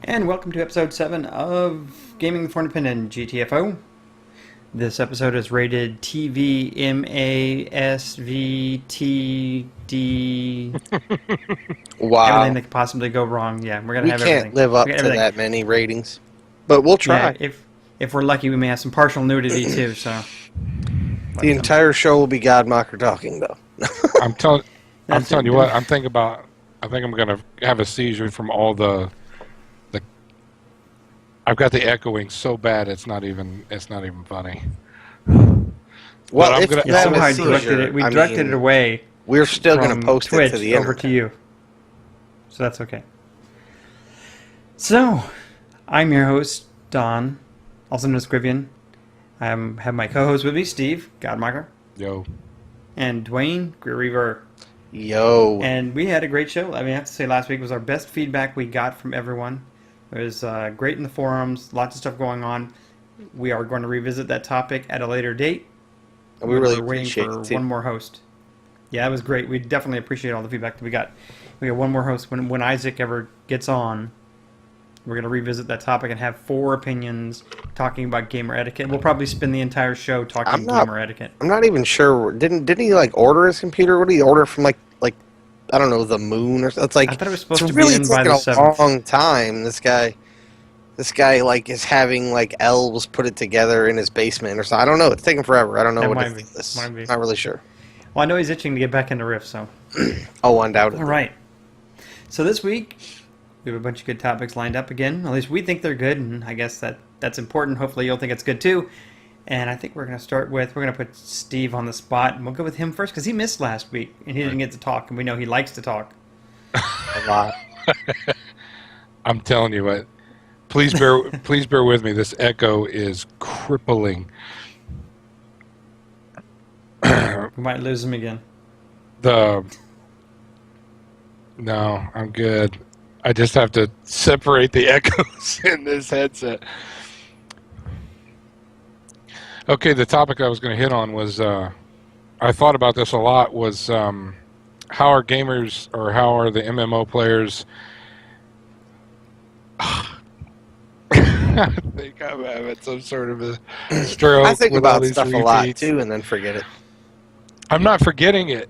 And welcome to episode 7 of Gaming for Independent GTFO. This episode is rated TVMASVTD. Wow. Everything that could possibly go wrong. Yeah, we're going to have everything. We can't live up to that many ratings, but we'll try. Yeah, if we're lucky, we may have some partial nudity too, so... The entire show will be Godmocker talking, though. I'm telling you what, I think I'm going to have a seizure from all the I've got the echoing so bad it's not even funny. Well, we directed it away. We're still going to post Twitch it to the internet. over to you. So that's okay. So, I'm your host, Don, also known as Grivian. I have my co-host with me, Steve, Godmocker. Yo. And Duane, Greer Reaver. Yo. And we had a great show. I mean, I have to say last week was our best feedback we got from everyone. It was great in the forums, lots of stuff going on. We are going to revisit that topic at a later date. And we really We're waiting for one more host. Yeah, it was great. We definitely appreciate all the feedback that we got. We got one more host. When Isaac ever gets on, we're going to revisit that topic and have 4 opinions talking about gamer etiquette. We'll probably spend the entire show talking gamer etiquette. I'm not even sure. Didn't he order his computer? What did he order from I don't know, the moon or something? It's like, I thought it was supposed to really be in by the 7th. A long time. This guy is having elves put it together in his basement or something. I don't know. It's taking forever. I don't know what to think of this. Not really sure. Well, I know he's itching to get back into Rift, so. Oh, undoubtedly. All right. So this week we have a bunch of good topics lined up again. At least we think they're good, and I guess that's important. Hopefully you'll think it's good too. And I think we're going to put Steve on the spot, and we'll go with him first because he missed last week, and he didn't get to talk, and we know he likes to talk. A lot. I'm telling you what. Please bear with me. This echo is crippling. We might lose him again. No, I'm good. I just have to separate the echoes in this headset. Okay, the topic I was going to hit on was, I thought about this a lot, was how are gamers, or how are the MMO players... I think I'm having some sort of a stroke. I think with about all these stuff repeats. a lot, too, and then forget it. I'm not forgetting it.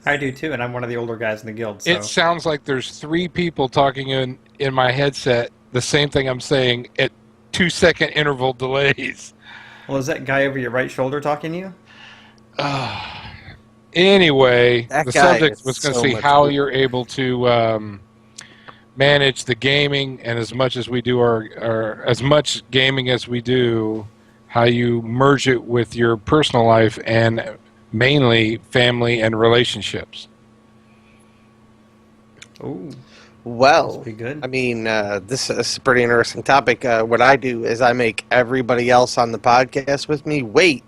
I do, too, and I'm one of the older guys in the guild. So. It sounds like there's 3 people talking in my headset, the same thing I'm saying, at 2-second interval delays. Well, is that guy over your right shoulder talking to you? Anyway, the subject was going to see how better. you're able to manage the gaming, and as much as we do or as much gaming as we do, how you merge it with your personal life and mainly family and relationships. Ooh. Well, be good. I mean, this is a pretty interesting topic. What I do is I make everybody else on the podcast with me wait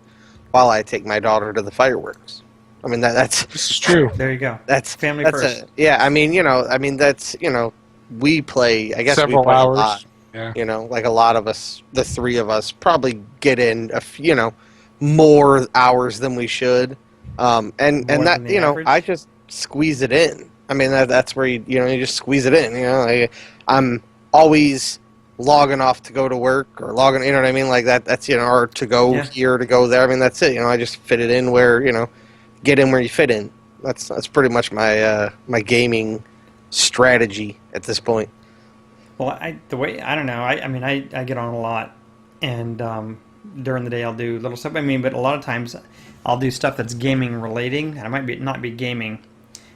while I take my daughter to the fireworks. I mean, that's... This is true. There you go. That's family that's first. Yeah, I mean, that's, we play, I guess Several we play hours. a lot. Yeah. A lot of us, the 3 of us, probably get in, more hours than we should. And that, average? I just squeeze it in. I mean, that's where you just squeeze it in. I'm always logging off to go to work or logging, you know what I mean? Like that's, or to go here, to go there. I mean, that's it. I just fit it in where, get in where you fit in. That's pretty much my my gaming strategy at this point. Well, I don't know. I mean, I get on a lot, and during the day I'll do little stuff. I mean, but a lot of times I'll do stuff that's gaming relating, and I might not be gaming,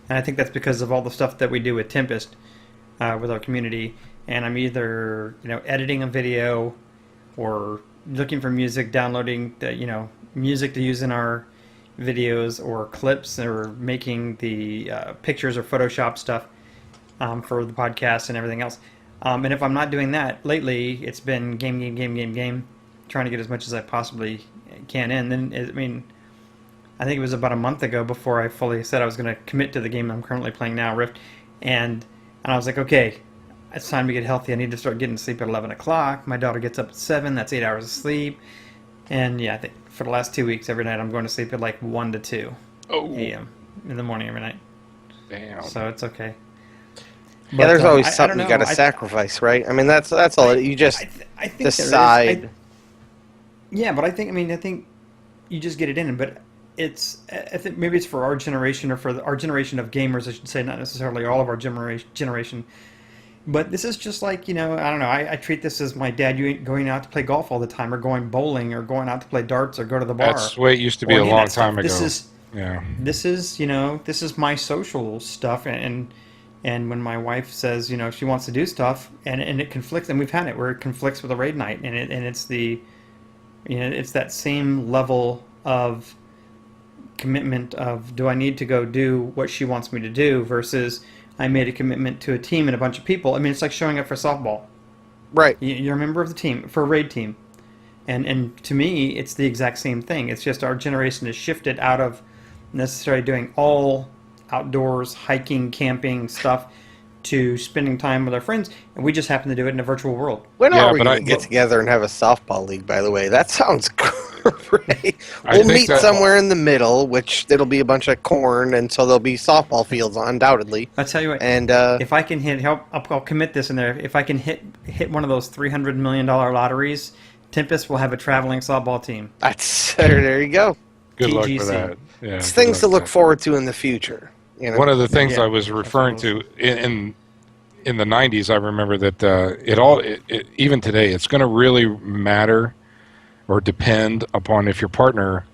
and I think that's because of all the stuff that we do with Tempest, with our community. And I'm either editing a video, or looking for music, downloading the music to use in our videos, or clips, or making the pictures or Photoshop stuff for the podcast and everything else. And if I'm not doing that lately, it's been game, trying to get as much as I possibly can in. Then I think it was about a month ago before I fully said I was going to commit to the game I'm currently playing now, Rift, and I was like, okay, it's time to get healthy. I need to start getting to sleep at 11 o'clock. My daughter gets up at 7. That's 8 hours of sleep. And I think for the last 2 weeks, every night I'm going to sleep at like 1 to 2 a.m. in the morning every night. Damn. So it's okay. But, there's always something you got to sacrifice, right? I mean, that's all. You just I think decide. But I think you just get it in. But I think maybe it's for our generation, or for our generation of gamers, I should say, not necessarily all of our generation. But this is just like, I don't know, I treat this as my dad going out to play golf all the time, or going bowling, or going out to play darts, or go to the bar. That's the way it used to be a long time ago. This is my social stuff, and when my wife says, she wants to do stuff, and it conflicts, and we've had it where it conflicts with a raid night, and it's it's that same level of commitment of, do I need to go do what she wants me to do, versus I made a commitment to a team and a bunch of people. I mean, it's like showing up for softball. Right. You're a member of the team, for a raid team. And to me, it's the exact same thing. It's just our generation has shifted out of necessarily doing all outdoors, hiking, camping stuff, to spending time with our friends, and we just happen to do it in a virtual world. When are we going to get together and have a softball league, by the way? That sounds great. We'll meet somewhere in the middle, which it'll be a bunch of corn, and so there'll be softball fields, undoubtedly. I'll tell you what, and if I can I'll commit this in there, if I can hit one of those $300 million lotteries, Tempest will have a traveling softball team. There you go. Good luck with that. Yeah, it's things to look forward to in the future. One of the things I was referring to in the 90s, I remember that even today, it's going to really matter or depend upon if your partner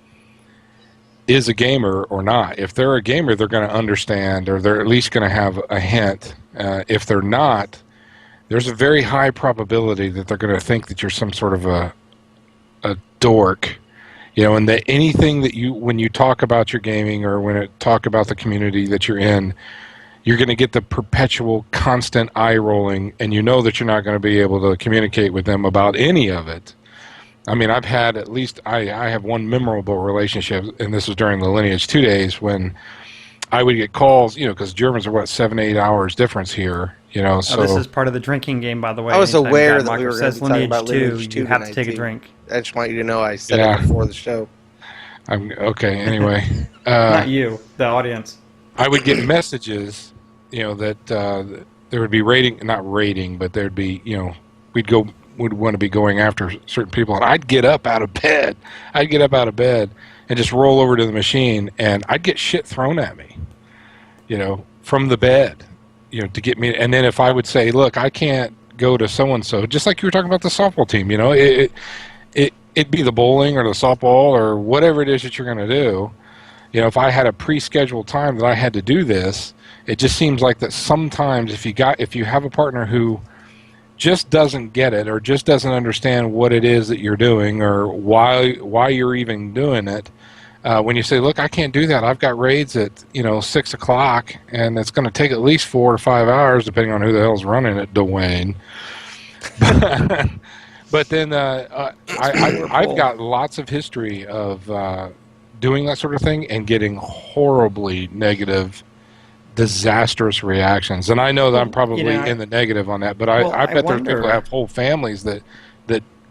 is a gamer or not. If they're a gamer, they're going to understand, or they're at least going to have a hint. If they're not, there's a very high probability that they're going to think that you're some sort of a dork. And that anything that when you talk about your gaming, or when it talk about the community that you're in, you're going to get the perpetual, constant eye rolling, and that you're not going to be able to communicate with them about any of it. I mean, I've had at least, I have one memorable relationship, and this was during the Lineage 2 days, when I would get calls, because Germans are 7-8 hours difference here, so. This is part of the drinking game, by the way. I was aware that we were going to be talking about Lineage 2, you have to take a drink. I just want you to know I said it before the show. Okay, anyway. Not you, the audience. I would get messages, that there would be not rating, but there'd be, we'd want to be going after certain people, and I'd get up out of bed. And just roll over to the machine, and I'd get shit thrown at me, from the bed, to get me. And then if I would say, look, I can't go to so-and-so, just like you were talking about the softball team, it'd be the bowling or the softball or whatever it is that you're going to do. If I had a pre-scheduled time that I had to do this, it just seems like that sometimes if you have a partner who just doesn't get it, or just doesn't understand what it is that you're doing, or why you're even doing it, when you say, look, I can't do that, I've got raids at 6 o'clock, and it's going to take at least 4 or 5 hours, depending on who the hell's running it, Duane. But then I've got lots of history of doing that sort of thing and getting horribly negative, disastrous reactions. And I know that I'm probably in the negative on that, but I bet there's people that have whole families that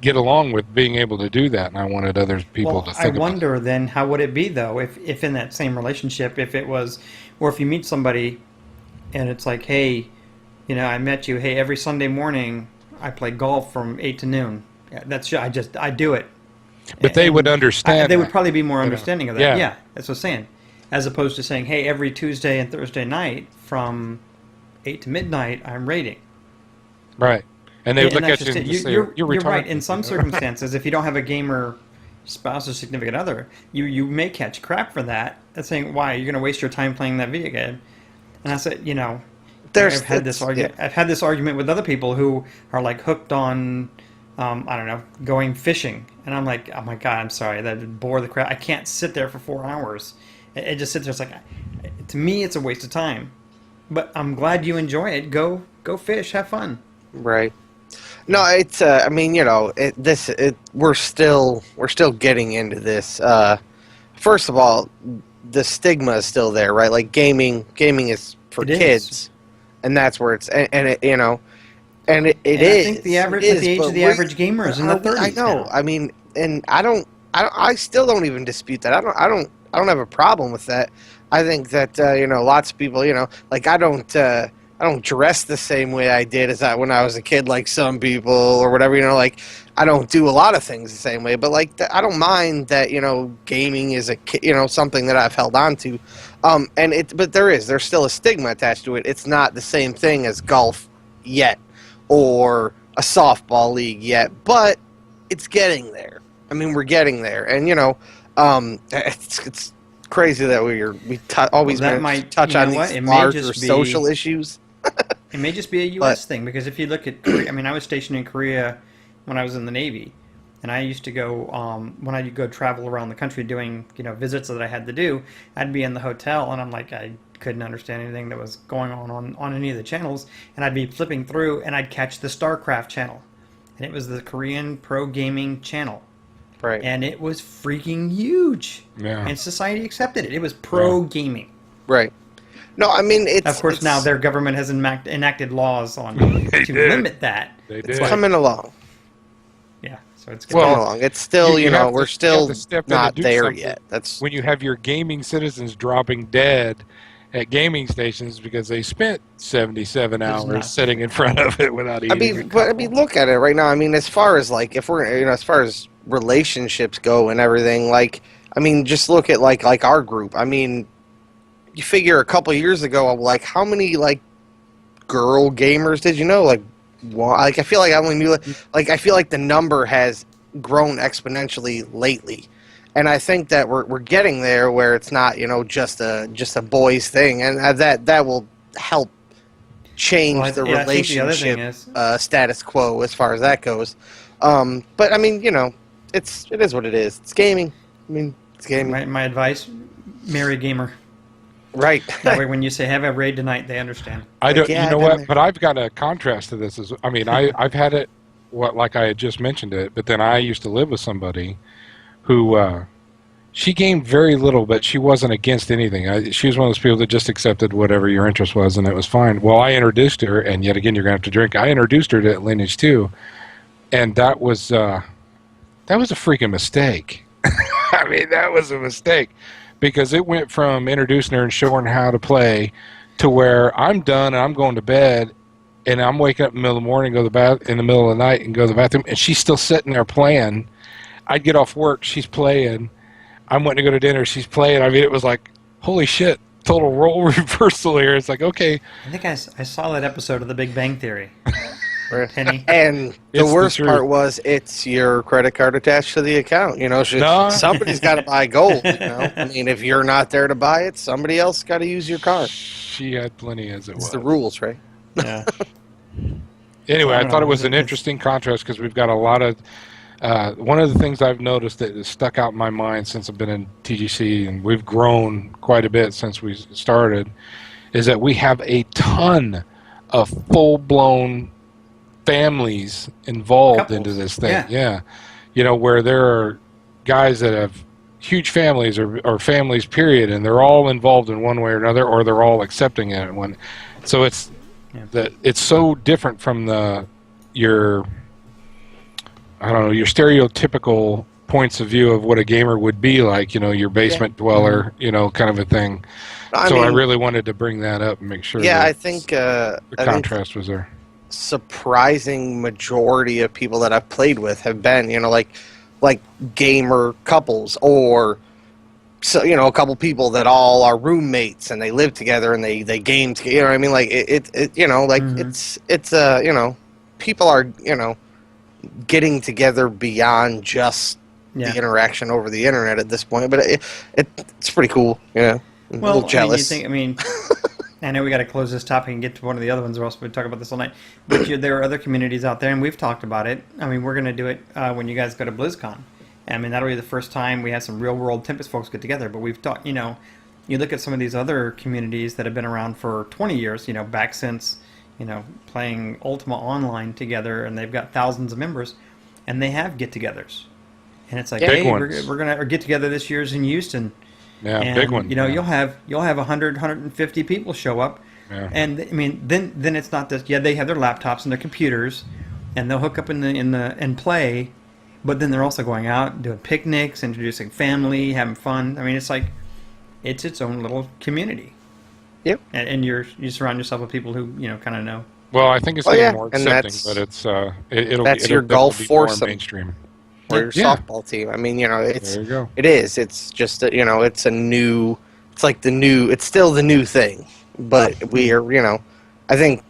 get along with being able to do that, and I wanted other people to think about it. I wonder then, how would it be, though, if in that same relationship, if it was, or if you meet somebody and it's like, hey, I met you, hey, every Sunday morning I play golf from 8 to noon. Yeah, I do it. But they would understand. They would that, probably be more you know. understanding of that. Yeah, that's what I'm saying. As opposed to saying, hey, every Tuesday and Thursday night from 8 to midnight, I'm raiding. Right. And they would look that's at you just and it. say, You're retarded. right. In some circumstances, if you don't have a gamer spouse or significant other, you may catch crap for that. That's saying, why? You're going to waste your time playing that video game. And I said, I've had this argument. Yeah. I've had this argument with other people who are like hooked on, I don't know, going fishing, and I'm like, oh my god, I'm sorry, that would bore the crap. I can't sit there for 4 hours. It just sits there. It's like, to me, it's a waste of time. But I'm glad you enjoy it. Go fish, have fun. Right. No, it's. I mean, we're still getting into this. First of all, the stigma is still there, right? Like gaming is for kids, and that's where it's and it and it is. I think the age of the average gamer is in the 30s. I know. Now. I mean, and I still don't even dispute that. I don't have a problem with that. I think that lots of people, like I don't dress the same way I did when I was a kid, like some people or whatever. Like I don't do a lot of things the same way, but like I don't mind that gaming is something that I've held on to, but there's still a stigma attached to it. It's not the same thing as golf yet or a softball league yet, but it's getting there. I mean, we're getting there, and it's crazy that we always touch on these larger social issues. It may just be a U.S. thing, because if you look at Korea, I mean, I was stationed in Korea when I was in the Navy, and I used to go when I'd go travel around the country doing visits that I had to do. I'd be in the hotel, and I'm like, I couldn't understand anything that was going on any of the channels, and I'd be flipping through, and I'd catch the StarCraft channel, and it was the Korean pro gaming channel. Right. And it was freaking huge. Yeah. And society accepted it. It was pro gaming. Right. No, I mean, of course, now their government has enacted laws to limit that. It's coming along. Yeah, so it's coming along. It's still, we're still not there yet. That's when you have your gaming citizens dropping dead at gaming stations because they spent 77 hours sitting in front of it without eating. I mean, look at it right now. I mean, as far as like, if we're, as far as relationships go and everything, like, I mean, just look at like our group. I mean, you figure a couple of years ago, like, how many like girl gamers did you know? Like, I feel like I only knew, like, I feel like the number has grown exponentially lately. And I think that we're getting there where it's not, just a boys thing, and that will help change the relationship status quo as far as that goes. But I mean, it is what it is. It's gaming. I mean, it's gaming. My advice: marry a gamer. Right. That way, when you say have a raid tonight, they understand. I don't. You know what? But I've got a contrast to this. I mean, I've had it. Like I had just mentioned it, but then I used to live with somebody who she gamed very little, but she wasn't against anything. She was one of those people that just accepted whatever your interest was, and it was fine. Well, I introduced her, and yet again, you're going to have to drink. I introduced her to Lineage 2, and that was a freaking mistake. I mean, that was a mistake, because it went from introducing her and showing her how to play to where I'm done and I'm going to bed, and I'm waking up in the middle of the morning, in the middle of the night, and go to the bathroom, and she's still sitting there playing. I'd get off work, she's playing. I'm wanting to go to dinner, she's playing. I mean, it was like, holy shit, total role reversal here. It's like, okay. I think I saw that episode of The Big Bang Theory. Penny. And the worst part was, it's your credit card attached to the account. Somebody's got to buy gold. I mean, if you're not there to buy it, somebody else got to use your card. She had plenty as it was. It's the rules, right? Yeah. Anyway, I thought it was an interesting contrast, because we've got a lot of one of the things I've noticed that has stuck out in my mind since I've been in TGC, and we've grown quite a bit since we started, is that we have a ton of full-blown families involved into this thing. Yeah. Where there are guys that have huge families or families period, and they're all involved in one way or another, or they're all accepting it. So it's so different from your stereotypical points of view of what a gamer would be like, your basement dweller, kind of a thing. I really wanted to bring that up and make sure I think the contrast was there. surprising majority of people that I've played with have been, like gamer couples, or so, a couple people that all are roommates and they live together and they game together. You know what I mean? Like people are, getting together beyond just the interaction over the internet at this point. But it's pretty cool. I'm a little jealous. I know we got to close this topic and get to one of the other ones, or else we'd talk about this all night. But there are other communities out there, and we've talked about it. We're going to do it when you guys go to BlizzCon. That'll be the first time we have some real-world Tempest folks get together. But we've talked, you look at some of these other communities that have been around for 20 years, back since, playing Ultima Online together, and they've got thousands of members, and they have get-togethers. And it's like, hey, we're going to get together this year's in Houston. Yeah, and, big one. You'll have 100, 150 people show up, and then it's not this. Yeah, they have their laptops and their computers, and they'll hook up and play, but then they're also going out doing picnics, introducing family, having fun. It's like it's its own little community. Yep. And you surround yourself with people who kind of know. Well, I think it's getting more accepting, but it'll your golf foursome. Mainstream. Or your softball team. It's there you go. It is. It's just it's a new. It's like it's still the new thing, but we are I think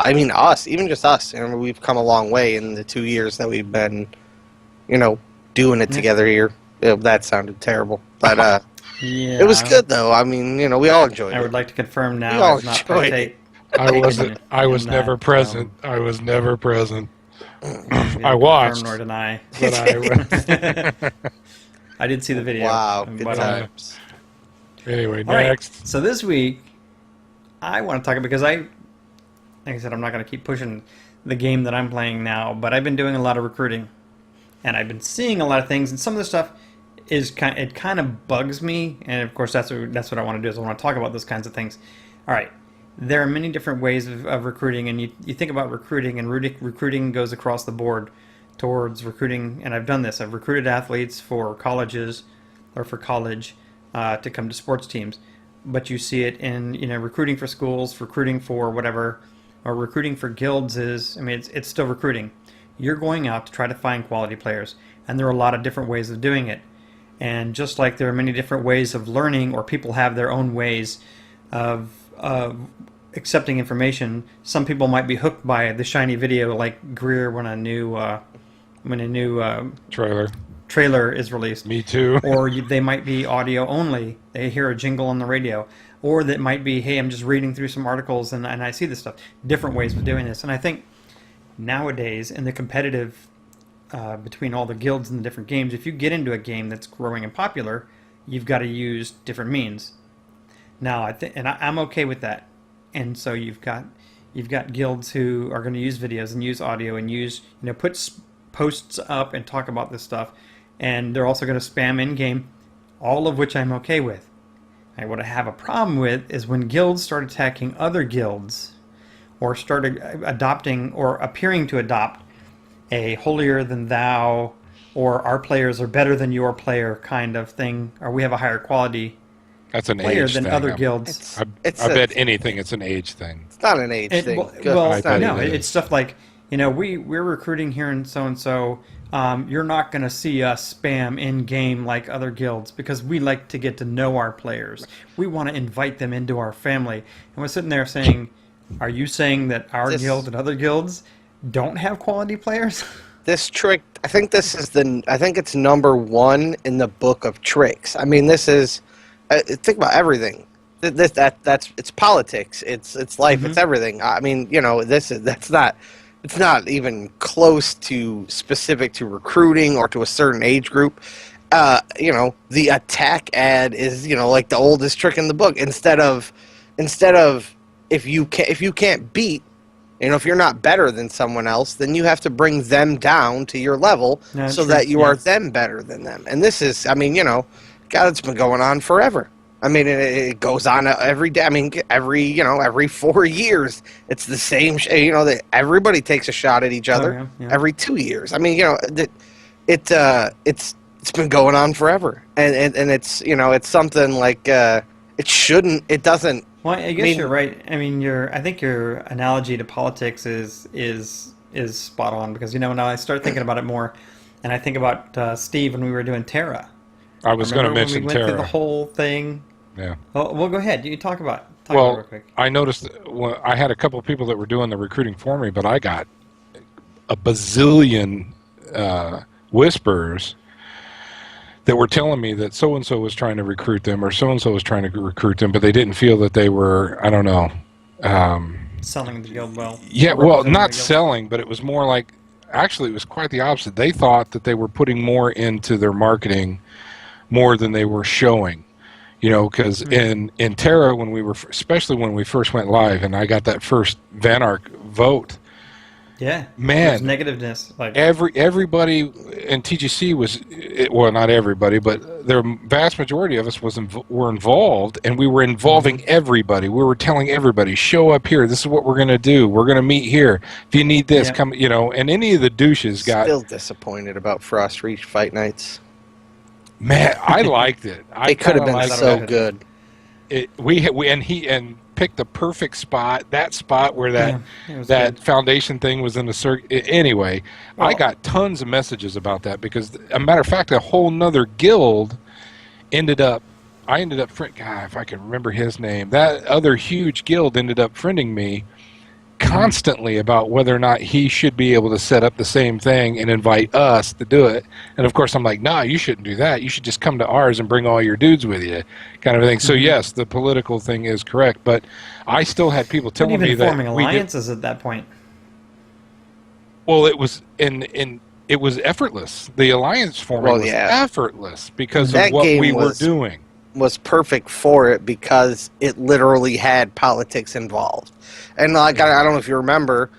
even just us. We've come a long way in the 2 years that we've been doing it together here. That sounded terrible, but it was good though. We all enjoyed it. I would like to confirm now. I was not partake. I was never present. I was never present. I watched. Nor deny. But I did see the video. Wow, good times. Anyway, all next. Right. So this week, I want to talk because like I said, I'm not going to keep pushing the game that I'm playing now, but I've been doing a lot of recruiting, and I've been seeing a lot of things, and some of the stuff is kind of bugs me, and of course that's what I want to do is I want to talk about those kinds of things. All right. There are many different ways of recruiting, and you think about recruiting, and recruiting goes across the board towards recruiting, and I've done this. I've recruited athletes for colleges or for college to come to sports teams, but you see it in recruiting for schools, recruiting for whatever, or recruiting for guilds it's still recruiting. You're going out to try to find quality players, and there are a lot of different ways of doing it. And just like there are many different ways of learning, or people have their own ways of accepting information. Some people might be hooked by the shiny video, like Greer when a new trailer is released. Me too. Or they might be audio only. They hear a jingle on the radio. Or that might be, hey, I'm just reading through some articles and I see this stuff. Different ways of doing this. And I think nowadays in the competitive between all the guilds and the different games, if you get into a game that's growing and popular, you've got to use different means. Now, I'm okay with that. And so you've got guilds who are going to use videos and use audio and use put posts up and talk about this stuff, and they're also going to spam in game, all of which I'm okay with. And what I have a problem with is when guilds start attacking other guilds, or started adopting or appearing to adopt a holier than thou, or our players are better than your player kind of thing, or we have a higher quality That's an player age than thing. other guilds. I bet anything it's an age thing. It's not an age thing. It's stuff like, we're recruiting here and so. You're not going to see us spam in game like other guilds because we like to get to know our players. We want to invite them into our family. And we're sitting there saying, are you saying that our guild and other guilds don't have quality players? This trick, I think it's number one in the book of tricks. This is. Think about everything. It's politics. It's life. It's everything. It's not even close to specific to recruiting or to a certain age group. The attack ad is like the oldest trick in the book. Instead of if you can't beat, if you're not better than someone else, then you have to bring them down to your level that you are them better than them. And this is, God, it's been going on forever. It goes on every day. Every 4 years, it's the same. That everybody takes a shot at each other every 2 years. It's been going on forever, and it's it's something like it shouldn't. It doesn't Well, I guess mean, you're right. I mean, I think your analogy to politics is spot on because now I start thinking about it more, and I think about Steve when we were doing Terra. I was going to Remember when we mention went through the Terra. whole thing? Yeah. Well, go ahead. You talk about it real Well, quick. I noticed well, I had a couple of people that were doing the recruiting for me, but I got a bazillion whispers that were telling me that so and so was trying to recruit them, or so and so was trying to recruit them, but they didn't feel that they were, I don't know. Selling the guild well. Yeah, Or well, representing not the guild. selling, but it was more like, actually, it was quite the opposite. They thought that they were putting more into their marketing more than they were showing. Because in Terra, when we were, especially when we first went live, and I got that first Vanarch vote, Yeah, man, there's negativeness. Like, everybody in TGC was, well, not everybody, but the vast majority of us were involved, and we were involving everybody. We were telling everybody, show up here. This is what we're going to do. We're going to meet here. If you need this, Yeah. come. And any of the douches got. still disappointed about Frost Reach Fight Nights. Man, I liked it. They could have been liked so it. good. We picked the perfect spot. That spot where Yeah, it was that good. foundation thing was in the circle. Anyway, I Well- got tons of messages about that because, a matter of fact, a whole nother guild ended up. I ended up God, if I can remember his name. That other huge guild ended up friending me constantly about whether or not he should be able to set up the same thing and invite us to do it. And of course, I'm like, nah, you shouldn't do that. You should just come to ours and bring all your dudes with you, kind of thing. So yes, the political thing is correct, but I still had people But telling me even that forming we did. alliances at that point. Well, it was it was effortless. The alliance forming Well, was yeah. effortless because That of what game we were was- doing. Was perfect for it because it literally had politics involved. And like I don't know if you remember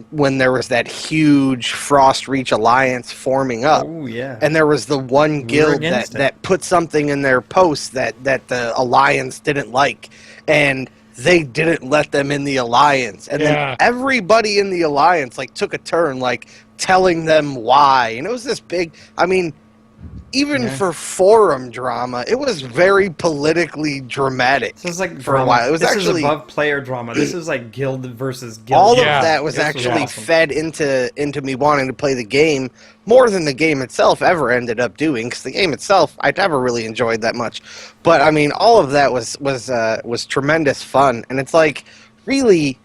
when there was that huge Frost Reach alliance forming up. Oh yeah. And there was the one We were guild against it. that put something in their post that the alliance didn't like, and they didn't let them in the alliance. And Yeah. then everybody in the alliance like took a turn like telling them why. And it was this big, I mean, even Yeah. for forum drama, it was very politically dramatic. This is like for a drama. while. It was this actually is above player drama. This is like guild versus guild. all Yeah. of that was This was actually awesome. fed into me wanting to play the game more than the game itself ever ended up doing. Because the game itself, I never really enjoyed that much. But I mean, all of that was tremendous fun, and it's like really.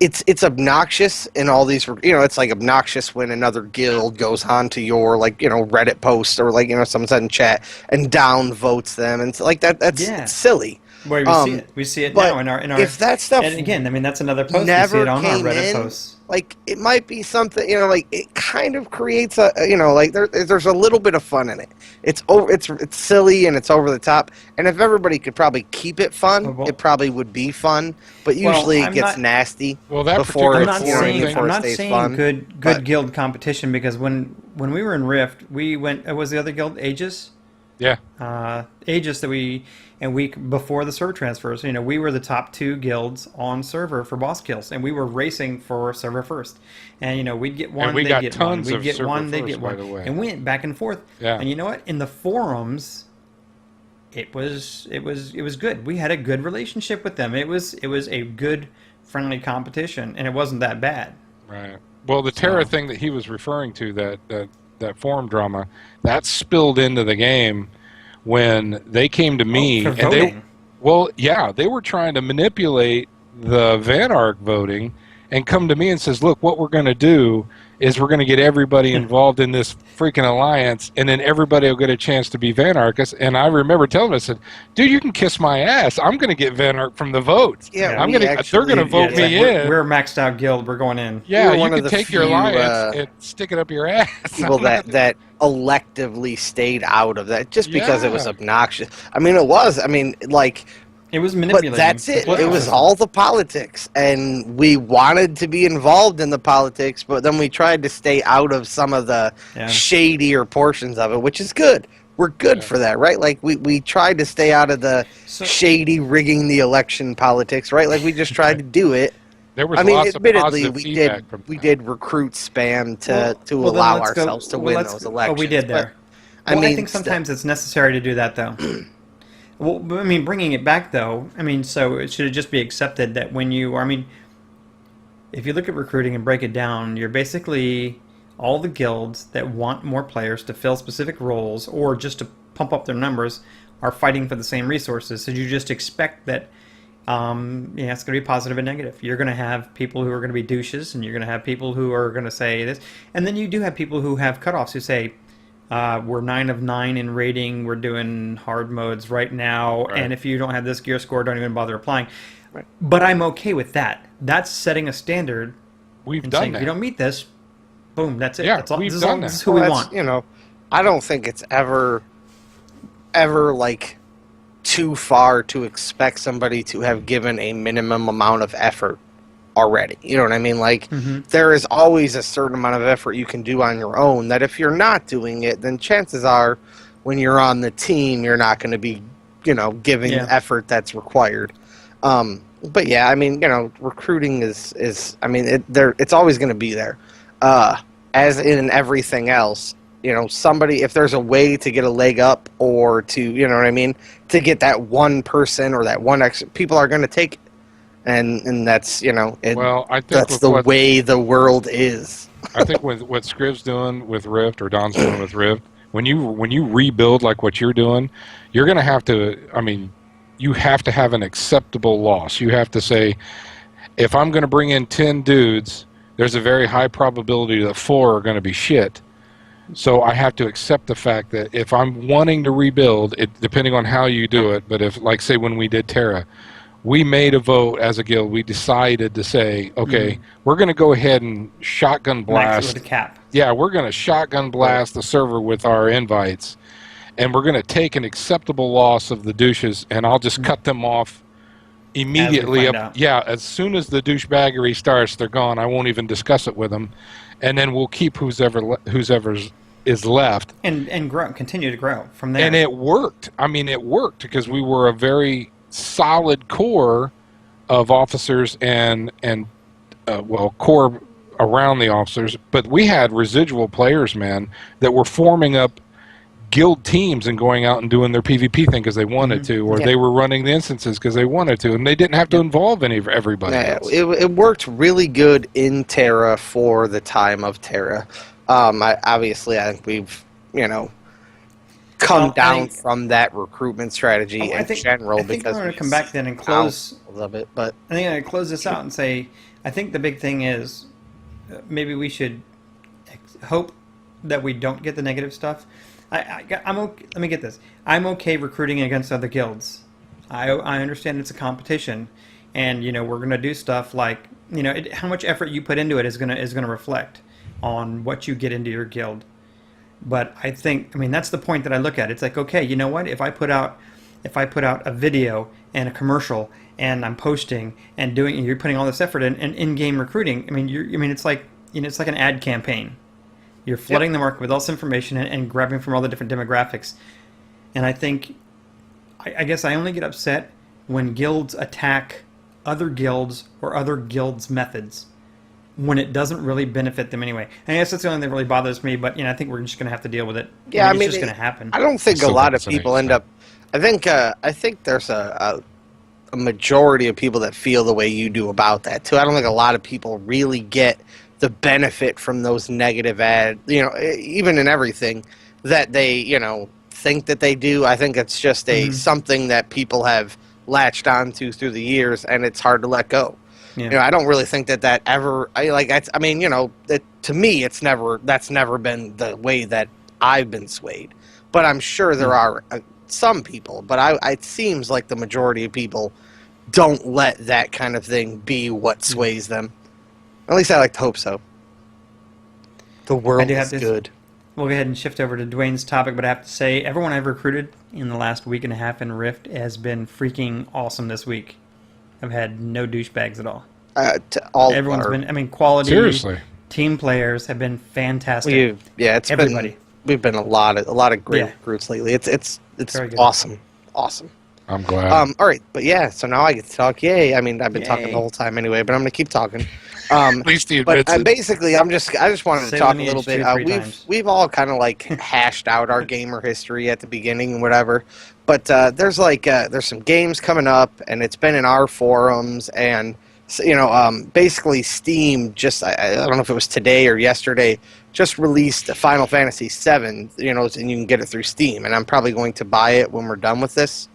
It's obnoxious in all these, it's like obnoxious when another guild goes on to your Reddit post or someone said in chat and down votes them and it's like that. That's Yeah. it's silly. Where we see it. We see it but now in our. if that stuff And again, I mean, that's another post. We see never it on our came Reddit in, posts. like it might be something it kind of creates a there's a little bit of fun in it. It's silly and it's over the top, and if everybody could probably keep it fun, Oh, well- it probably would be fun. But Well, usually I'm it gets not- nasty. Well, that before I'm particular not you know what I mean, saying before I'm it not stays saying fun, good but- guild competition because when we were in Rift, we went. Was the other guild Aegis? Yeah. Aegis that we before the server transfers, we were the top 2 guilds on server for boss kills, and we were racing for server first. And we'd get one, we they'd got get tons one, we'd of get server one, they'd first, get by one, the way. and we went back and forth. Yeah. And you know what? In the forums, it was good. We had a good relationship with them. It was a good, friendly competition, and it wasn't that bad. Right. Well, the Terra So- thing that he was referring to, that forum drama, that spilled into the game when they came to me for and voting. they were trying to manipulate the Vanarch voting and come to me and says, look, what we're going to do is we're going to get everybody involved in this freaking alliance, and then everybody will get a chance to be Vanarchists. And I remember telling them, I said, dude, you can kiss my ass. I'm going to get Vanarch from the votes. Yeah, I'm we gonna. They're going to actually- vote it's me like, in. we're a maxed out guild. We're going in. Yeah, We're you one of can the take your few, alliance and stick it up your ass. people that electively stayed out of that just because it was Yeah. obnoxious. I mean, it was. I mean, like, It was but manipulating. that's it. Well, It was all the politics, and we wanted to be involved in the politics, but then we tried to stay out of some of the Yeah. shadier portions of it, which is good. We're good Yeah. for that, right? Like we tried to stay out of the So- shady rigging the election politics, right? Like we just tried to do it. There was I mean, lots of admittedly, positive we feedback did from we that. did recruit spam to then allow let's go- ourselves to well, win let's those go- elections. Oh, we did but- there. I I mean, think sometimes it's necessary to do that, though. Well, but, I mean, bringing it back though, I mean, so it should just be accepted that when you, I mean, if you look at recruiting and break it down, you're basically all the guilds that want more players to fill specific roles or just to pump up their numbers are fighting for the same resources. So you just expect that it's going to be positive and negative. You're going to have people who are going to be douches, and you're going to have people who are going to say this. And then you do have people who have cutoffs who say, we're 9 of 9 in rating, we're doing hard modes right now, Right. and if you don't have this gear score, don't even bother applying. Right. But I'm okay with that. That's setting a standard We've and done saying, that. if you don't meet this, boom, that's it. Yeah, That's all, we've this is done all, that. this is who Well, we that's, want. I don't think it's ever like too far to expect somebody to have given a minimum amount of effort already. You know what I mean? Like, there is always a certain amount of effort you can do on your own that if you're not doing it, then chances are when you're on the team, you're not going to be, giving the effort that's required. But yeah, I mean, recruiting is I mean, it's always going to be there. As in everything else, somebody, if there's a way to get a leg up or to, you know what I mean, to get that one person or that one extra, people are going to take it. And that's, Well, I think that's with the what- way the world is. I think with what Scriv's doing with Rift or Don's doing with Rift, when you rebuild like what you're doing, you're going to have to. I mean, you have to have an acceptable loss. You have to say, if I'm going to bring in 10 dudes, there's a very high probability that 4 are going to be shit. So I have to accept the fact that if I'm wanting to rebuild, it depending on how you do it. But if, like, say when we did Terra, we made a vote as a guild. We decided to say, okay, we're going to go ahead and shotgun Max it blast. with a cap. Yeah, we're going to shotgun blast the server with our invites, and we're going to take an acceptable loss of the douches, and I'll just cut them off immediately. find out. Yeah, as soon as the douchebaggery starts, they're gone. I won't even discuss it with them, and then we'll keep who's ever's is left. And grow, continue to grow from there. And it worked. I mean, it worked because we were a very solid core of officers and core around the officers, but we had residual players, man, that were forming up guild teams and going out and doing their PvP thing because they wanted to, or they were running the instances because they wanted to, and they didn't have to involve everybody else. It worked really good in Terra for the time of Terra. I think we've come down from that recruitment strategy in general. I think because I'm going to come back then and close of it, but I think I'm going to close this out and say, I think the big thing is maybe we should hope that we don't get the negative stuff. I'm okay. Let me get this. I'm okay recruiting against other guilds. I understand it's a competition, and we're going to do stuff like how much effort you put into it is going to reflect on what you get into your guild. But I mean that's the point that I look at. It's like, okay, you know what? If I put out a video and a commercial and I'm posting and you're putting all this effort in-game recruiting. I mean, it's like it's like an ad campaign. You're flooding the market with all this information and grabbing from all the different demographics. And I think, I guess I only get upset when guilds attack other guilds or other guilds' methods when it doesn't really benefit them anyway. And I guess that's the only thing that really bothers me, but I think we're just going to have to deal with it. Yeah, I mean, it's just going to happen. I don't think a lot of people end up. I think there's a majority of people that feel the way you do about that too. I don't think a lot of people really get the benefit from those negative even in everything that they think that they do. I think it's just something that people have latched onto through the years, and it's hard to let go. Yeah. I don't really think that ever. To me, that's never been the way that I've been swayed. But I'm sure there are some people. But it seems like the majority of people don't let that kind of thing be what sways them. At least I like to hope so. The world is good. We'll go ahead and shift over to Duane's topic, but I have to say, everyone I've recruited in the last week and a half in Rift has been freaking awesome this week. I've had no douchebags at all. Everyone's been, quality. Seriously. Team players have been fantastic. Everybody. We've been a lot of great recruits lately. It's awesome. I'm glad. All right, but so now I get to talk. Yay! I mean, I've been talking the whole time anyway, but I'm gonna keep talking. At least he But admits it. basically, I just wanted to Say talk a lineage little bit. 2 3 times. We've all kind of like hashed out our gamer history at the beginning and whatever. But there's some games coming up, and it's been in our forums, and basically Steam I don't know if it was today or yesterday, just released Final Fantasy VII. And you can get it through Steam, and I'm probably going to buy it when we're done with this.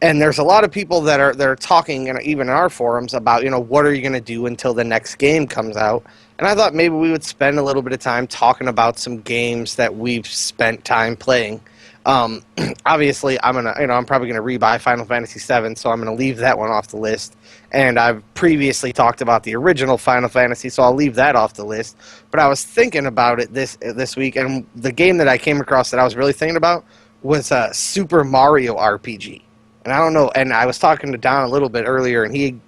And there's a lot of people that are talking, and even in our forums, about what are you going to do until the next game comes out. And I thought maybe we would spend a little bit of time talking about some games that we've spent time playing. Obviously, I'm probably gonna rebuy Final Fantasy VII, so I'm gonna leave that one off the list. And I've previously talked about the original Final Fantasy, so I'll leave that off the list. But I was thinking about it this week, and the game that I came across that I was really thinking about was Super Mario RPG. And I don't know, and I was talking to Don a little bit earlier, and he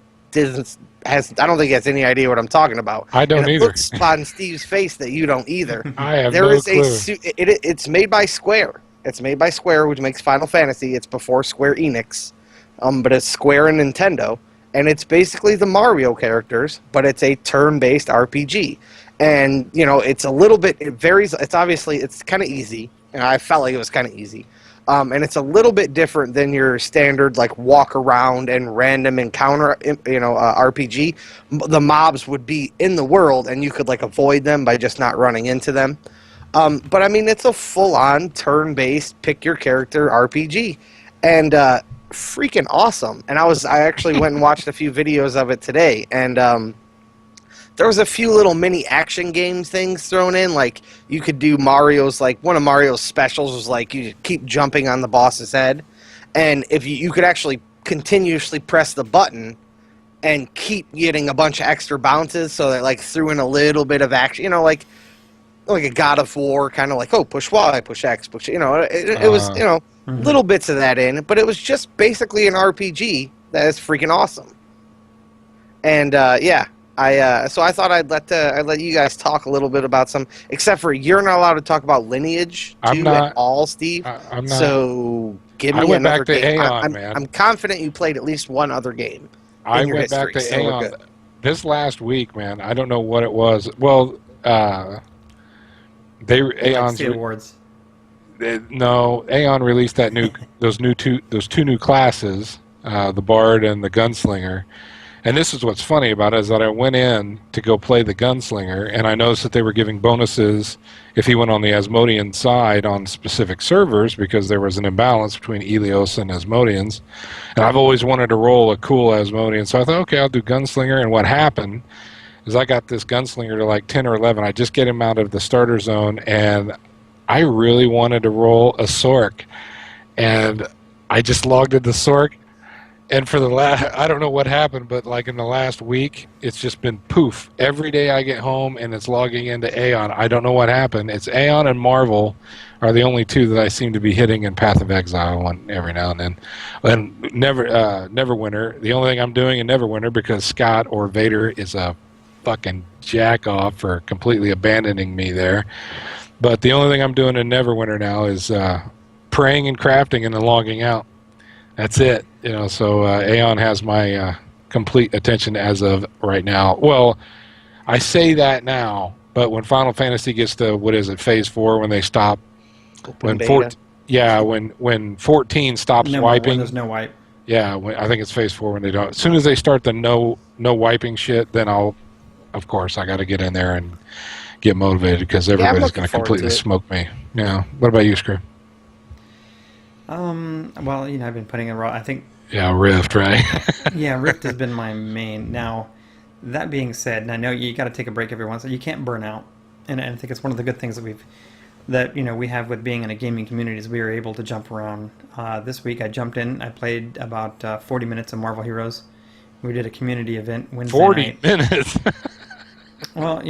I don't think he has any idea what I'm talking about. I don't and it either. Looks on Steve's face that you don't either. I have There no is clue. it's made by Square. It's made by Square, which makes Final Fantasy. It's before Square Enix, but it's Square and Nintendo, and it's basically the Mario characters, but it's a turn-based RPG. And it's a little bit. It varies. It's kind of easy, and I felt like it was kind of easy. And it's a little bit different than your standard like walk around and random encounter, RPG. The mobs would be in the world, and you could like avoid them by just not running into them. But I mean, it's a full-on turn-based pick your character RPG, and freaking awesome. And I actually went and watched a few videos of it today, and there was a few little mini action game things thrown in, like you could do Mario's, like one of Mario's specials was like you keep jumping on the boss's head, and if you could actually continuously press the button and keep getting a bunch of extra bounces, so that like threw in a little bit of action, like a God of War, kind of like, oh, push Y, push X, push, it was, little bits of that in, but it was just basically an RPG that is freaking awesome. And so I thought I'd let you guys talk a little bit about some, except for you're not allowed to talk about Lineage 2 at all, Steve. I'm not. So give me I went another back to game. Aeon, man. I'm confident you played at least one other game. I in your went back history, to so we're Aeon good. this last week, man. I don't know what it was. Well, Aeon's Like the awards. no, Aeon released those two new classes, the Bard and the Gunslinger. And this is what's funny about it, is that I went in to go play the Gunslinger, and I noticed that they were giving bonuses if he went on the Asmodean side on specific servers, because there was an imbalance between Elios and Asmodeans. And I've always wanted to roll a cool Asmodean, so I thought, okay, I'll do Gunslinger. And what happened is I got this Gunslinger to like 10 or 11. I just get him out of the starter zone, and I really wanted to roll a Sork. And I just logged into Sork. And for the I don't know what happened, but like in the last week, it's just been poof. Every day I get home and it's logging into Aeon. I don't know what happened. It's Aeon and Marvel are the only two that I seem to be hitting in Path of Exile one every now and then. And Neverwinter, the only thing I'm doing in Neverwinter, because Scott or Vader is a fucking jack off for completely abandoning me there. But the only thing I'm doing in Neverwinter now is praying and crafting and then logging out. That's it. So Aeon has my complete attention as of right now. Well, I say that now, but when Final Fantasy gets to, what is it, Phase 4, when they stop, when 14 stops wiping. There's no wipe. Yeah, I think it's Phase 4 when they don't. As soon as they start the no wiping shit, then I got to get in there and get motivated, because everybody's going to completely smoke me. Yeah. What about you, Screw? Well, I've been putting in raw. I think. Yeah, Rift, right? Yeah, Rift has been my main. Now, that being said, and I know you got to take a break every once. You can't burn out, and I think it's one of the good things that we have with being in a gaming community, is we are able to jump around. This week I jumped in. I played about 40 minutes of Marvel Heroes. We did a community event Wednesday 40 night. minutes. Well,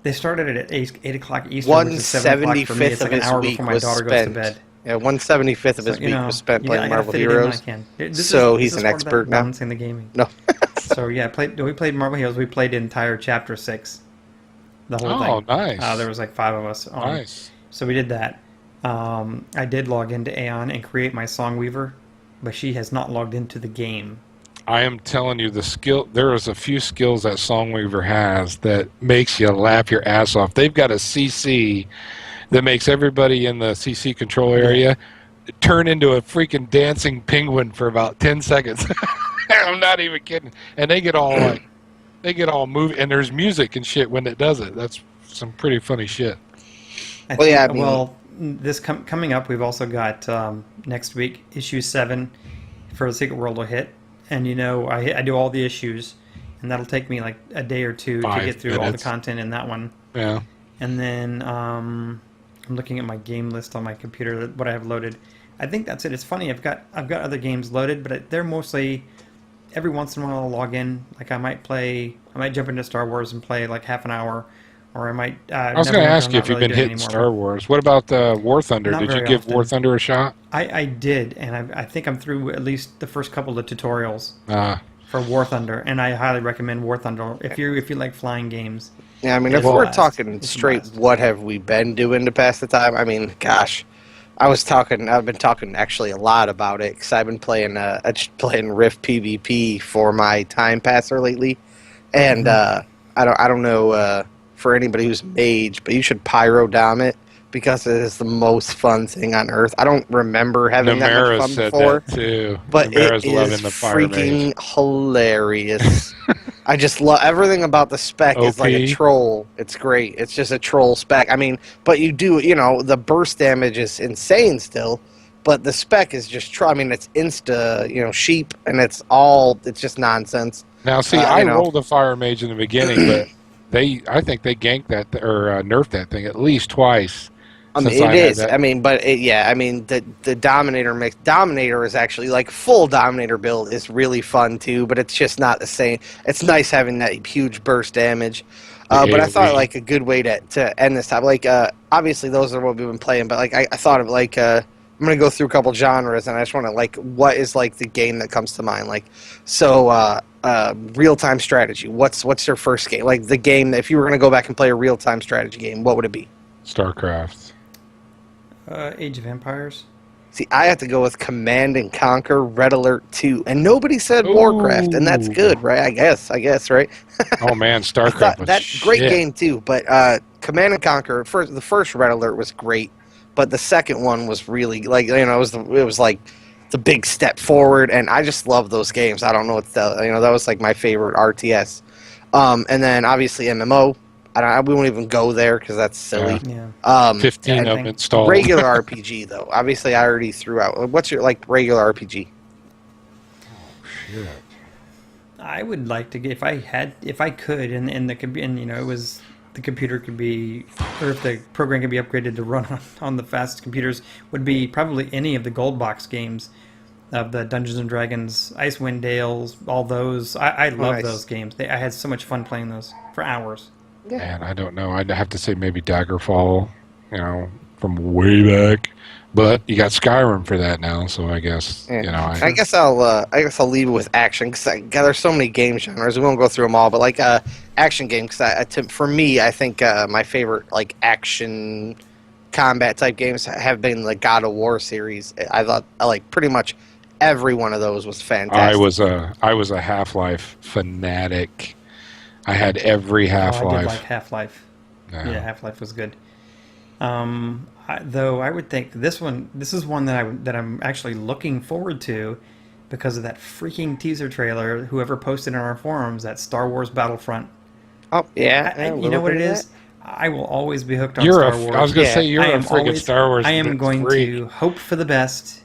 they started it at 8 o'clock Eastern, which is 7 o'clock for me. It's like an hour before my daughter goes to bed. Yeah, 1/75 of his week was spent playing Marvel Heroes. He's an expert now. Balancing the gaming. No. So yeah, we played Marvel Heroes. We played the entire Chapter 6, the whole thing. Oh, nice. There was like 5 of us on. Nice. So we did that. I did log into Aeon and create my Songweaver, but she has not logged into the game. I am telling you, there is a few skills that Songweaver has that makes you laugh your ass off. They've got a CC that makes everybody in the CC control area turn into a freaking dancing penguin for about 10 seconds. I'm not even kidding. And they get all moving, and there's music and shit when it does it. That's some pretty funny shit. This coming up, we've also got next week issue 7 for the Secret World will hit, and I do all the issues, and that'll take me like a day or two to get through all the content in that one. Yeah. And then I'm looking at my game list on my computer, what I have loaded. I think that's it. It's funny. I've got other games loaded, but they're mostly every once in a while I'll log in. Like I might jump into Star Wars and play like half an hour, or I might. I was going to ask you if you've been hitting Star Wars. What about War Thunder? Did you give War Thunder a shot? I did, and I think I'm through at least the first couple of tutorials for War Thunder, and I highly recommend War Thunder if you like flying games. Yeah, I mean, if we're talking straight, what have we been doing to pass the time? I mean, gosh. I've been talking actually a lot about it because I've been playing Rift PvP for my time passer lately, and I don't know for anybody who's mage, but you should pyro dom it because it is the most fun thing on earth. I don't remember having that much fun before, that too. But it is freaking hilarious. I just love everything about the spec. Is like a troll. It's great. It's just a troll spec. I mean, but you do, the burst damage is insane still, but the spec is just I mean, it's insta, sheep, and it's just nonsense. Now, see, I rolled a fire mage in the beginning, but I think they ganked that or nerfed that thing at least twice. I mean, it is. I mean, but the Dominator is actually like full Dominator build is really fun too, but it's just not the same. It's nice having that huge burst damage. But I thought like a good way to end this time, like obviously those are what we've been playing, but like I thought of like I'm gonna go through a couple genres, and I just want to like what is like the game that comes to mind, like so real time strategy. What's your first game? Like the game that if you were gonna go back and play a real time strategy game, what would it be? StarCraft. Age of Empires. See, I have to go with Command and Conquer, Red Alert 2, and nobody said Warcraft, and that's good, right? I guess, right? Oh man, StarCraft was that's great game too, but Command and Conquer, the first Red Alert was great, but the second one was really like it was like the big step forward, and I just love those games. I don't know what that was like my favorite RTS, and then obviously MMO. We won't even go there because that's silly. Yeah. 15 of them installed. Regular RPG though. Obviously, I already threw out. What's your regular RPG? Oh shit! I would like to get if I could, and it was the computer could be, or if the program could be upgraded to run on the fastest computers, would be probably any of the gold box games of the Dungeons and Dragons, Icewind Dales, all those. I love those games. I had so much fun playing those for hours. Yeah. Man, I don't know. I'd have to say maybe Daggerfall, from way back. But you got Skyrim for that now, so I guess I guess I'll leave it with action because there's so many game genres. We won't go through them all, but like action games. For me, I think my favorite like action combat type games have been the God of War series. I thought like pretty much every one of those was fantastic. I was a Half-Life fanatic. I had every Half-Life. I did like Half-Life. Yeah, Half-Life was good. Though I would think this is one that I'm actually looking forward to because of that freaking teaser trailer. Whoever posted in our forums, that Star Wars Battlefront. Oh yeah, you know what it is? I will always be hooked on Star Wars. I was going to say you're a freaking Star Wars. I am going to hope for the best.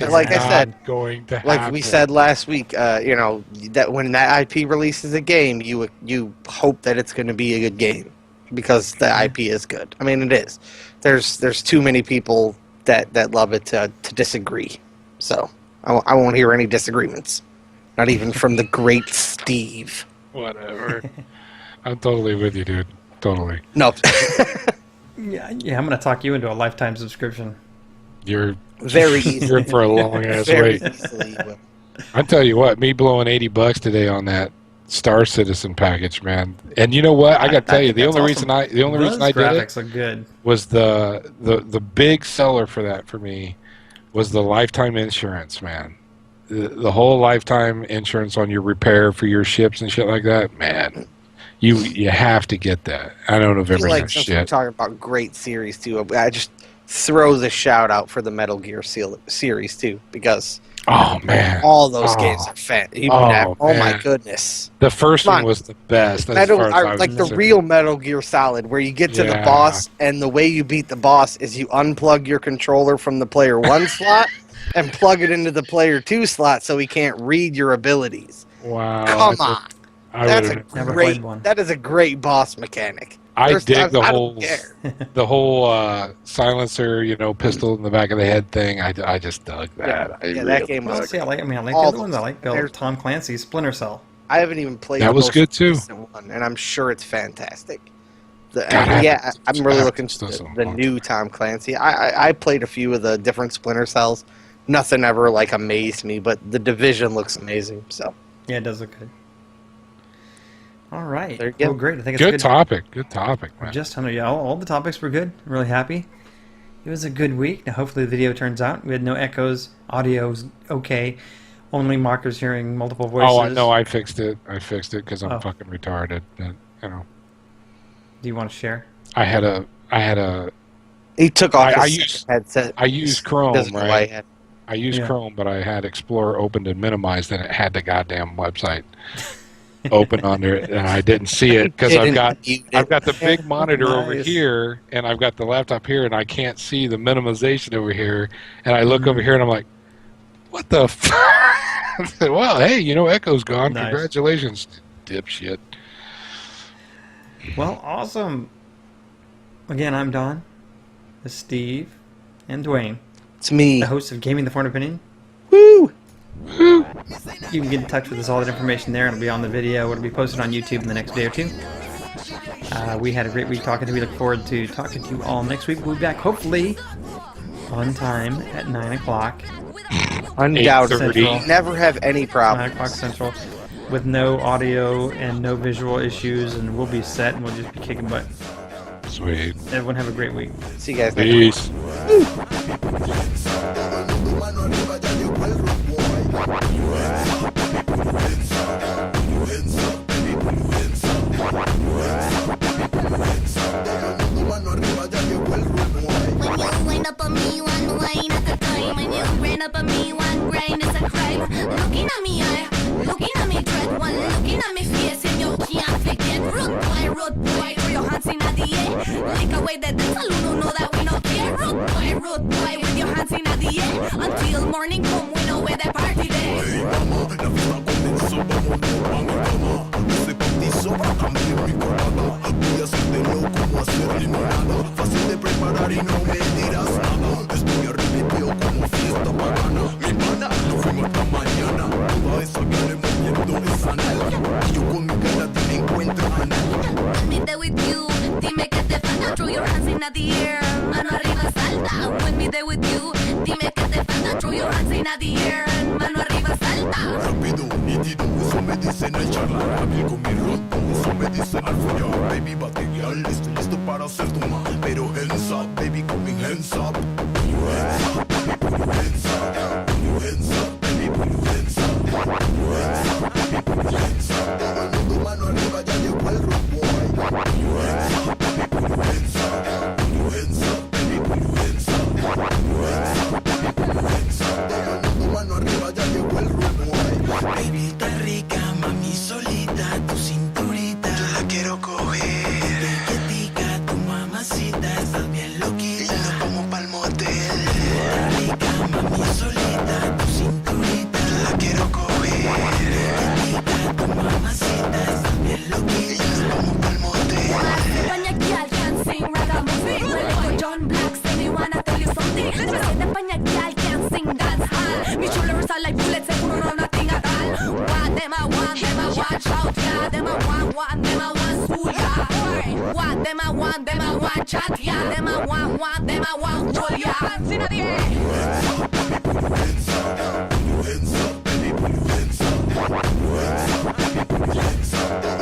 Like I said, going to like we said last week, that when that IP releases a game, you hope that it's going to be a good game because the IP is good. I mean, it is. There's too many people that love it to disagree. So I won't hear any disagreements, not even from the great Steve. Whatever. I'm totally with you, dude. Totally. No. Yeah. I'm going to talk you into a lifetime subscription. You're very easy. You're for a long ass wait. I tell you what, me blowing $80 today on that Star Citizen package, man. And you know what? I got to tell you, the only reason I did it graphics look good. Was the big seller for that for me was the lifetime insurance, man. the whole lifetime insurance on your repair for your ships and shit like that, man, you have to get that. I don't know if I feel everybody's like since we're shit. talking about great series too, I just throw the shout out for the Metal Gear series too, because Oh man, all those games are fan. Oh my man. goodness, The first Come one on. was the best. As Metal, far as I was like the concerned. real Metal Gear Solid, where you get to the Yeah. boss, and the way you beat the boss is you unplug your controller from the player 1 slot and plug it into the player 2 slot, so he can't read your abilities. Wow. Come on. That's a Never great. played one. That is a great boss mechanic. I There's dig times the I whole don't care. the whole silencer, pistol in the back of the head thing. I just dug that. Yeah, that game was. Well, see, I like the All other ones. I those- like there's- Tom Clancy's Splinter Cell. I haven't even played. That the was most good, too. recent one, and I'm sure it's fantastic. God, I haven't- I'm really I looking haven't to done the some new Tom Clancy. I played a few of the different Splinter Cells. Nothing ever like amazed me, but the Division looks amazing. So Yeah, it does look good. All right. There you go. Well, great. I think it's Good good. topic. Good topic, man. Just under, yeah, all the topics were good. I'm really happy. It was a good week. Now, hopefully, the video turns out. We had no echoes. Audio's okay. Only Markers hearing multiple voices. Oh, I know. I fixed it. Because I'm Oh. fucking retarded. And, Do you want to share? I had a. he took off I his use- headset. I used Chrome, Doesn't know why right? he had- I used Yeah. Chrome, but I had Explorer opened and minimized, and it had the goddamn website open under it, and I didn't see it because I've got the big monitor over Nice. here, and I've got the laptop here, and I can't see the minimization over here. And I look over here, and I'm like, "What the fuck?" Well, hey, Echo's gone. Nice. Congratulations, dipshit. Well, awesome. Again, I'm Don. This is Steve and Duane, It's me. the hosts of Gaming the Foreign Opinion. Woo! You can get in touch with us, all that information there. It'll be on the video. It'll be posted on YouTube in the next day or two. We had a great week talking to you. We look forward to talking to you all next week. We'll be back hopefully on time at 9 o'clock. Undoubtedly, 8:30. never have any 9 problem. o'clock Central. With no audio and no visual issues, and we'll be set and we'll just be kicking butt. Sweet. Everyone have a great week. See you guys next week. Peace. When you wind up on me, one wine at a time. When you grind up on me, one grind is a crime. Looking at me eye, looking at me dread, one looking at me face, and you can't forget. Rude boy, throw your hands in the air. Lick away the dental, no know that we don't care. Rude boy, with your hands in the air. Until morning come, we know where the party there. Hey mama, la fiesta comenzó, vámonos pa' mi cama. Ese cotizo también mi colada. Voy a hacértelo como hacer limonada. Fácil de preparar y no me dirás nada. Estoy arrepentido como fiesta pagana. Mi pana, no fuimos hasta mañana. Toda esa cara moviendo esa nalga. Y yo con mi cara te me encuentro anal. When me there with you, dime que te falta. Throw your hands in the air, mano arriba salta. When me there with you, dime que te falta. Throw your hands in the air, mano arriba salta. Rápido, nítido, eso me dicen al charlar. Hábil con mi roto, eso me dicen al follar. Baby, batería, estoy listo para hacer tu ma. Pero hands up, baby, coming hands up. Hands up, baby, put your hands up. Put your hands up, baby, put your hands up. Hands up, baby, put your hands up. Todo el mundo mano arriba, ya llegó el road boy. Put your hands up, baby, put your hands up. Put your hands up, baby, put your hands up. Put your hands up, baby, put your hands up. Todo el mundo mano arriba, ya llegó el road boy. Baby, está rica, mami, solita, tu cinturita, yo la quiero coger. Tica, tu mamacita, estás bien loquita, y nos vamos pa'l motel. Está rica, mami, solita, tu cinturita, yo la quiero coger. Tica, tu mamacita, estás bien loquita, y nos vamos pa'l motel. España girl can sing ragamuffin. Like John Black, say me wanna tell you something. She said España girl can sing dance hall. Me shoulders are like bullets, seguro no nothing at all. What them I want, shout yeah. Them I want, them I want, school yeah. What them I want, chat yeah. Them I want, them I want, roll yeah. Hands in the air. Hands up, baby, put your hands up. Hands up, baby, put your hands up.